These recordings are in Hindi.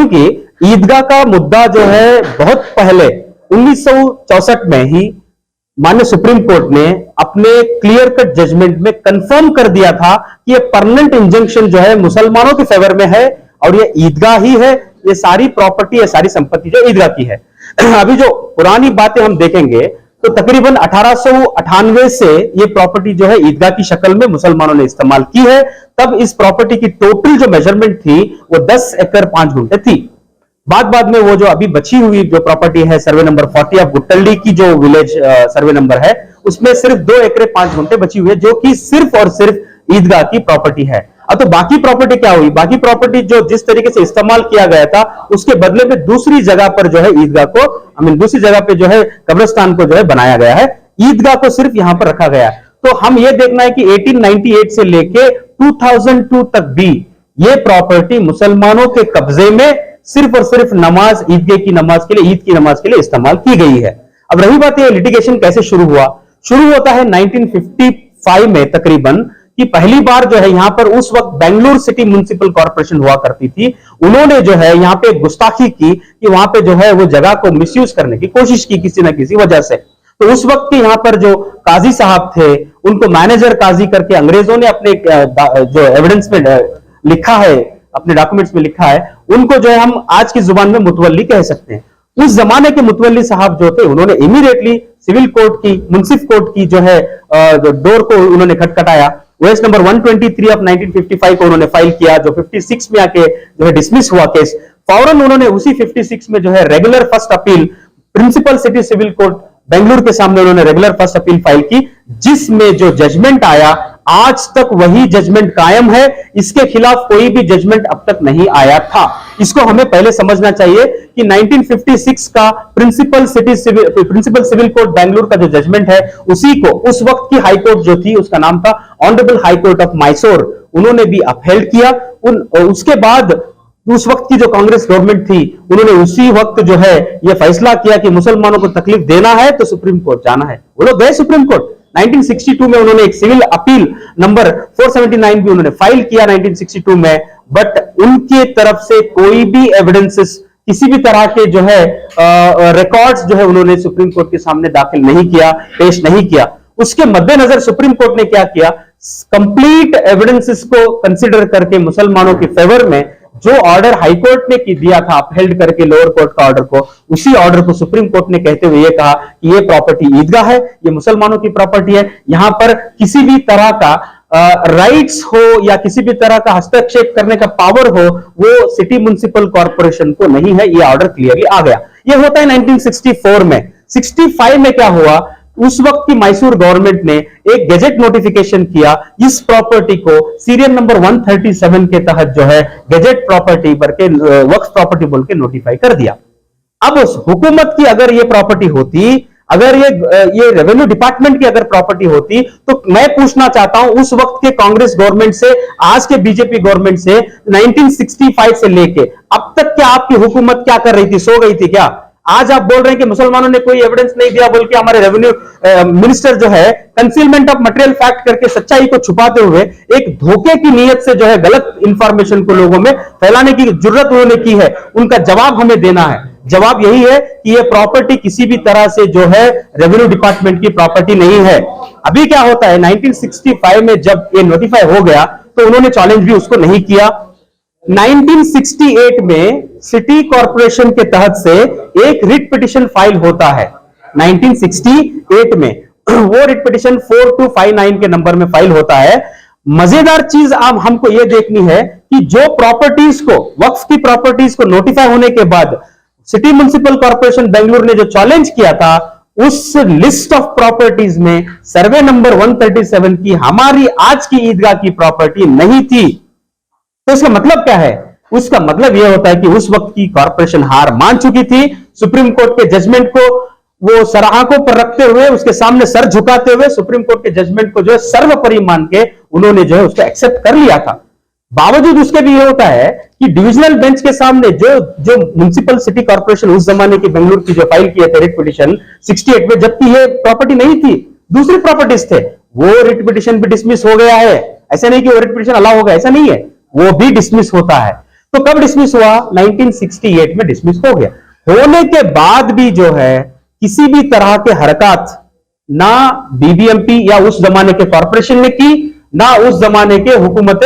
क्योंकि ईदगाह का मुद्दा जो है बहुत पहले 1964 में ही माननीय सुप्रीम कोर्ट ने अपने क्लियर कट जजमेंट में कंफर्म कर दिया था कि ये परमानेंट इंजंक्शन जो है मुसलमानों के फेवर में है और ये ईदगाह ही है, ये सारी प्रॉपर्टी, ये सारी संपत्ति जो ईदगाह की है। अभी जो पुरानी बातें हम देखेंगे तो तकरीबन 1898 से ये प्रॉपर्टी जो है ईदगाह की शक्ल में मुसलमानों ने इस्तेमाल की है। तब इस प्रॉपर्टी की टोटल जो मेजरमेंट थी वो 10 एकड़ 5 गुंठे थी। बाद में वो जो अभी बची हुई जो प्रॉपर्टी है सर्वे नंबर 40 ऑफ गुट्टल्डी की जो विलेज सर्वे नंबर है, उसमें सिर्फ 2 एकड़ 5 गुंठे बची हुई है, जो कि सिर्फ और सिर्फ ईदगाह की प्रॉपर्टी है। अब तो बाकी प्रॉपर्टी क्या हुई? बाकी प्रॉपर्टी जो जिस तरीके से इस्तेमाल किया गया था उसके बदले में दूसरी जगह पर जो है ईदगाह को दूसरी जगह पे जो है कब्रिस्तान को जो है बनाया गया है, ईदगाह को सिर्फ यहां पर रखा गया है। तो हम ये देखना है कि 1898 से लेके 2002 तक भी ये प्रॉपर्टी मुसलमानों के कब्जे में सिर्फ और सिर्फ नमाज, ईदगाह की नमाज के लिए, ईद की नमाज के लिए इस्तेमाल की गई है। अब रही बात ये लिटिगेशन कैसे शुरू हुआ? शुरू होता है 1955 में तकरीबन, कि पहली बार जो है यहां पर उस वक्त बेंगलुरु सिटी म्युनिसिपल कॉर्पोरेशन हुआ करती थी, उन्होंने जो है यहां पे गुस्ताखी की कि वहां पे जो है वो जगह को मिसयूज करने की कोशिश की किसी ना किसी वजह से। तो उस वक्त के यहां पर जो काजी साहब थे उनको मैनेजर काजी करके अंग्रेजों ने अपने जो एविडेंस में लिखा है, अपने डॉक्यूमेंट्स में लिखा है, उनको जो है हम आज की जुबान में मुतवल्ली कह सकते हैं। उस जमाने के मुतवल्ली साहब जो थे उन्होंने इमीडिएटली सिविल कोर्ट की, मुंसिफ कोर्ट की जो है डोर को उन्होंने खटखटाया। ओएस नंबर 123 ऑफ 1955 को उन्होंने फाइल किया, जो 56 में आके जो है डिसमिस हुआ केस। फौरन उन्होंने उसी 56 में जो है regular first appeal principal city civil court Bengaluru के सामने उन्होंने रेगुलर फर्स्ट अपील फाइल की, जिसमें जो जजमेंट आया आज तक वही जजमेंट कायम है। इसके खिलाफ कोई भी जजमेंट अब तक नहीं आया था। इसको हमें पहले समझना चाहिए कि 1956 का प्रिंसिपल सिविल कोर्ट बेंगलुरु का जो जजमेंट है, उसी को उस वक्त की हाई कोर्ट जो थी उसका नाम था honourable high court of Mysore, उन्होंने भी अपहेल्ड किया। उसके बाद उस वक्त की जो कांग्रेस गवर्नमेंट थी उन्होंने उसी वक्त जो है यह फैसला किया कि मुसलमानों को तकलीफ देना है तो सुप्रीम कोर्ट जाना है। वो लोग गए सुप्रीम कोर्ट। 1962 में उन्होंने एक सिविल अपील नंबर 479 भी उन्होंने फाइल किया 1962 में, बट उनके तरफ से कोई भी एविडेंसेस, किसी भी तरह के जो है रिकॉर्ड्स जो है उन्होंने सुप्रीम कोर्ट के सामने दाखिल नहीं किया, पेश नहीं किया। उसके मद्देनजर सुप्रीम कोर्ट ने क्या किया, कंप्लीट एविडेंसेस को कंसिडर करके मुसलमानों के फेवर में जो ऑर्डर हाई कोर्ट ने दिया था अपहेल्ड करके लोअर कोर्ट का ऑर्डर को, उसी ऑर्डर को सुप्रीम कोर्ट ने कहते हुए ये कहा कि ये प्रॉपर्टी ईदगाह है, ये मुसलमानों की प्रॉपर्टी है, यहां पर किसी भी तरह का राइट्स हो या किसी भी तरह का हस्तक्षेप करने का पावर हो वो सिटी म्युनिसिपल कॉर्पोरेशन को नहीं है। ये ऑर्डर क्लियरली आ गया। ये होता है 1964 में। 65 में क्या हुआ, उस वक्त की मैसूर गवर्नमेंट ने एक गैजेट नोटिफिकेशन किया, इस प्रॉपर्टी को सीरियल नंबर 137 के तहत जो है गैजेट प्रॉपर्टी के वक्फ प्रॉपर्टी बोल के नोटिफाई कर दिया। अब उस हुकूमत की अगर ये प्रॉपर्टी होती, अगर ये रेवेन्यू डिपार्टमेंट की अगर प्रॉपर्टी होती, तो मैं पूछना चाहता हूं उस वक्त के कांग्रेस गवर्नमेंट से, आज के बीजेपी गवर्नमेंट से, 1965 से लेके अब तक क्या आपकी हुकूमत क्या कर रही थी? सो गई थी क्या? आज आप बोल रहे हैं कि मुसलमानों ने कोई एविडेंस नहीं दिया बोल के हमारे रेवेन्यू मिनिस्टर जो है कंसीलमेंट ऑफ मटेरियल फैक्ट करके सच्चाई को छुपाते हुए एक धोखे की नीयत से जो है गलत इंफॉर्मेशन को लोगों में फैलाने की जुर्रत उन्होंने की है। उनका जवाब हमें देना है। जवाब यही है कि ये प्रॉपर्टी किसी भी तरह से जो है रेवेन्यू डिपार्टमेंट की प्रॉपर्टी नहीं है। अभी क्या होता है, 1965 में जब ये नोटिफाई हो गया तो उन्होंने चैलेंज भी उसको नहीं किया। 1968 में सिटी कॉर्पोरेशन के तहत से एक रिट पिटिशन फाइल होता है 1968 में। वो रिट पिटिशन 4259 के नंबर में फाइल होता है। मजेदार चीज अब हमको यह देखनी है कि जो प्रॉपर्टीज को, वक्फ की प्रॉपर्टीज को नोटिफाई होने के बाद सिटी म्युनिसिपल कॉर्पोरेशन बेंगलुरु ने जो चैलेंज किया था, उस लिस्ट ऑफ प्रॉपर्टीज में सर्वे नंबर 137 की हमारी आज की ईदगाह की प्रॉपर्टी नहीं थी। तो इसका मतलब क्या है? उसका मतलब यह होता है कि उस वक्त की कॉर्पोरेशन हार मान चुकी थी। सुप्रीम कोर्ट के जजमेंट को वो सर आंखों पर रखते हुए, उसके सामने सर झुकाते हुए सुप्रीम कोर्ट के जजमेंट को जो है सर्वोपरि मान के उन्होंने जो है उसको एक्सेप्ट कर लिया था। बावजूद उसके भी यह होता है कि डिविजनल बेंच के सामने जो म्युनिसिपल सिटी कॉर्पोरेशन उस जमाने की बेंगलुरु की जो फाइल किया था रिट पिटिशन 68 में, जबकि ये प्रॉपर्टी नहीं थी, दूसरी प्रॉपर्टीज थे, वो रिट पिटिशन भी डिसमिस हो गया है। ऐसा नहीं कि वो रिट पिटिशन अलाउ हो गया, ऐसा नहीं है, वो भी डिसमिस होता है। तो कब डिसमिस हुआ? 1968 में डिसमिस हो गया। होने के बाद भी जो है किसी भी तरह के हरकत ना बीबीएमपी या उस जमाने के कॉरपोरेशन ने की, ना उस जमाने के हुकूमत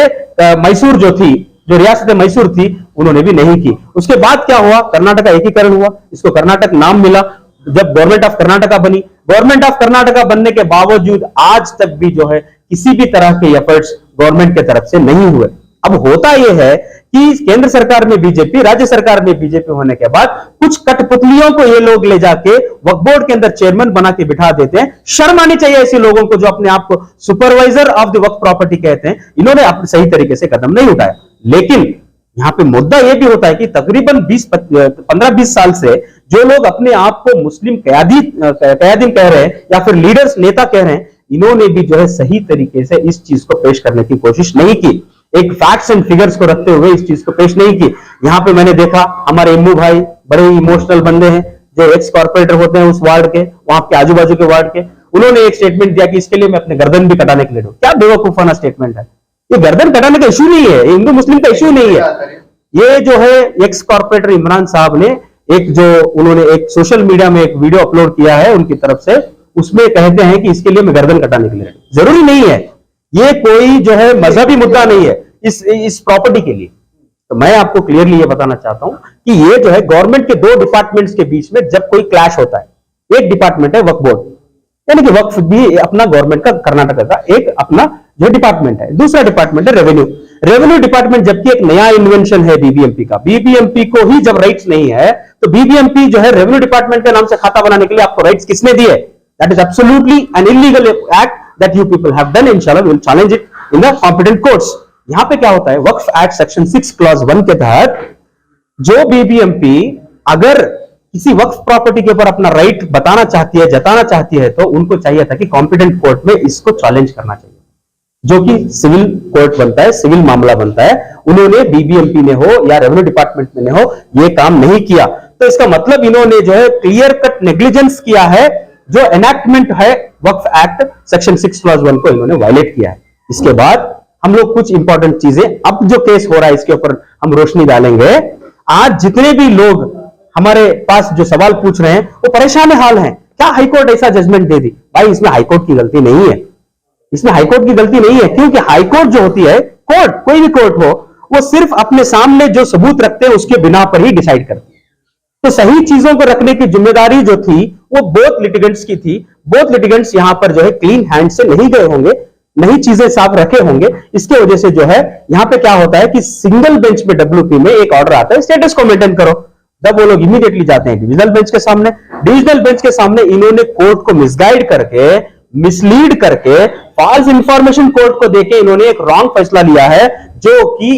मैसूर जो थी, जो रियासत मैसूर थी, उन्होंने भी नहीं की। उसके बाद क्या हुआ? कर्नाटका एकीकरण हुआ, इसको कर्नाटक नाम मिला। जब गवर्नमेंट ऑफ कर्नाटका बनी, गवर्नमेंट ऑफ कर्नाटका बनने के बावजूद आज तक भी जो है किसी भी तरह के एफर्ट्स गवर्नमेंट के तरफ से नहीं हुए। अब होता यह है कि केंद्र सरकार में बीजेपी, राज्य सरकार में बीजेपी होने के बाद कुछ कठपुतलियों को ये लोग ले जाके वक्फ बोर्ड के अंदर चेयरमैन बना के बिठा देते हैं। शर्म आनी चाहिए ऐसे लोगों को जो अपने आप को supervisor of the Waqf property कहते हैं। इन्होंने सही तरीके से कदम नहीं उठाया। लेकिन यहां पे मुद्दा यह भी होता है कि तकरीबन 15-20 साल से जो लोग अपने आप को मुस्लिम कयादीन कह रहे हैं या फिर लीडर्स, नेता कह रहे हैं, इन्होंने भी जो है सही तरीके से इस चीज को पेश करने की कोशिश नहीं की। एक फैक्ट्स एंड फिगर्स को रखते हुए इस चीज को पेश नहीं की। यहां पे मैंने देखा हमारे इम्मू भाई बड़े इमोशनल बंदे हैं, जो एक्स कॉर्पोरेटर होते हैं उस वार्ड के, वहां के आजू बाजू के वार्ड के, उन्होंने एक स्टेटमेंट दिया कि इसके लिए मैं अपने गर्दन भी कटाने के लिए दूं। क्या बेवकूफाना स्टेटमेंट है ये? गर्दन कटाने का इशू नहीं है, हिंदू मुस्लिम का इशू नहीं है। ये जो है एक्स कॉर्पोरेटर इमरान साहब ने उन्होंने एक सोशल मीडिया में एक वीडियो अपलोड किया है उनकी तरफ से, उसमें कहते हैं कि इसके लिए मैं गर्दन कटाने के लिए। जरूरी नहीं है, ये कोई जो है मजहबी मुद्दा नहीं है इस प्रॉपर्टी के लिए। तो मैं आपको क्लियरली ये बताना चाहता हूं कि ये जो है गवर्नमेंट के दो डिपार्टमेंट्स के बीच में जब कोई क्लैश होता है, एक डिपार्टमेंट है वक्फ बोर्ड, यानी कि वक्फ भी अपना गवर्नमेंट का, कर्नाटक का एक अपना जो डिपार्टमेंट है, दूसरा डिपार्टमेंट है रेवेन्यू डिपार्टमेंट, जबकि एक नया इन्वेंशन है बीबीएमपी का। बीबीएमपी को ही जब राइट्स नहीं है तो बीबीएमपी जो है रेवेन्यू डिपार्टमेंट के नाम से खाता बनाने के लिए आपको राइट्स किसने दिए? That is absolutely an illegal act that you people have done. इंशाल्लाह we will challenge it in the competent courts. यहां पे क्या होता है, वक्फ एक्ट सेक्शन 6 क्लॉज 1 के तहत जो बीबीएमपी अगर किसी वक्फ प्रॉपर्टी के ऊपर अपना राइट बताना चाहती है, जताना चाहती है, तो उनको चाहिए था कि कॉम्पिटेंट कोर्ट में इसको चैलेंज करना चाहिए, जो कि सिविल कोर्ट बनता है, सिविल मामला बनता है। उन्होंने बीबीएमपी ने हो या रेवेन्यू डिपार्टमेंट में हो, ये काम नहीं किया। तो इसका मतलब इन्होंने जो है क्लियर कट नेग्लिजेंस किया है। जो एनैक्टमेंट है वक्फ एक्ट सेक्शन 6 क्लॉज 1 को इन्होंने वायलेट किया है। इसके बाद हम लोग कुछ इंपॉर्टेंट चीजें, अब जो केस हो रहा है इसके ऊपर हम रोशनी डालेंगे। आज जितने भी लोग हमारे पास जो सवाल पूछ रहे हैं वो परेशान हाल हैं, क्या हाईकोर्ट ऐसा जजमेंट दे दी? भाई इसमें हाईकोर्ट की गलती नहीं है, इसमें हाईकोर्ट की गलती नहीं है, क्योंकि हाईकोर्ट जो होती है, कोर्ट कोई भी कोर्ट हो, वो सिर्फ अपने सामने जो सबूत रखते हैं उसके बिना पर ही डिसाइड करती है। तो सही चीजों को रखने की जिम्मेदारी जो थी वो बोथ लिटिगेंट्स की थी। बोथ लिटिगेंट्स यहां पर जो है क्लीन हैंड से नहीं गए होंगे, नहीं चीजें साफ रखे होंगे। इसके वजह से जो है यहां पे क्या होता है कि सिंगल बेंच पे डब्ल्यूपी में एक ऑर्डर आता है स्टेटस को मेंटेन करो, जब वो लोग इमीडिएटली जाते हैं डिविजनल बेंच के सामने। डिविजनल बेंच के सामने इन्होंने कोर्ट को मिसगाइड करके, मिसलीड करके, फॉल्स इंफॉर्मेशन कोर्ट को देके इन्होंने एक रॉन्ग फैसला लिया है, जो कि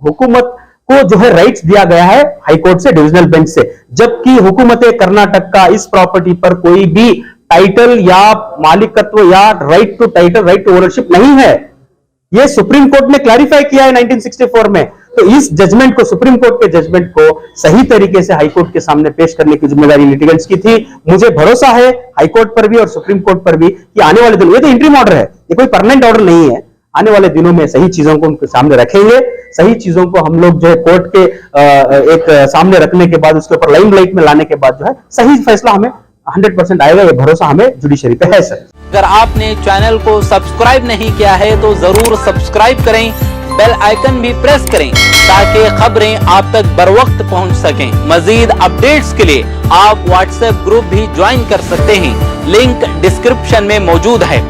हुकूमत को जो है राइट्स दिया गया है हाईकोर्ट से, डिविजनल बेंच से, जबकि हुकूमत कर्नाटक का इस प्रॉपर्टी पर कोई भी टाइटल या मालिकत्व या right to title, right to ownership नहीं है। यह सुप्रीम कोर्ट ने क्लैरिफाई किया है 1964 में। तो इस जजमेंट को, सुप्रीम कोर्ट के जजमेंट को सही तरीके से हाईकोर्ट के सामने पेश करने की जिम्मेदारी लिटिगेंट्स की थी। मुझे भरोसा है हाईकोर्ट पर भी और सुप्रीम कोर्ट पर भी कि आने वाले दिनों, ये तो इंटरिम ऑर्डर है, ये कोई परमानेंट ऑर्डर नहीं है, आने वाले दिनों में सही चीजों को उनके सामने रखेंगे। सही चीजों को हम लोग जो है कोर्ट के एक सामने रखने के बाद, उसके ऊपर लाइमलाइट में लाने के बाद जो है सही फैसला हमें 100% आएगा, ये भरोसा हमें जुडिशरी पे है सर। अगर आपने चैनल को सब्सक्राइब नहीं किया है तो जरूर सब्सक्राइब करें, बेल आइकन भी प्रेस करें ताकि खबरें आप तक बर वक्त पहुंच सकें। मजीद अपडेट्स के लिए आप व्हाट्सएप ग्रुप भी ज्वाइन कर सकते हैं, लिंक डिस्क्रिप्शन में मौजूद है।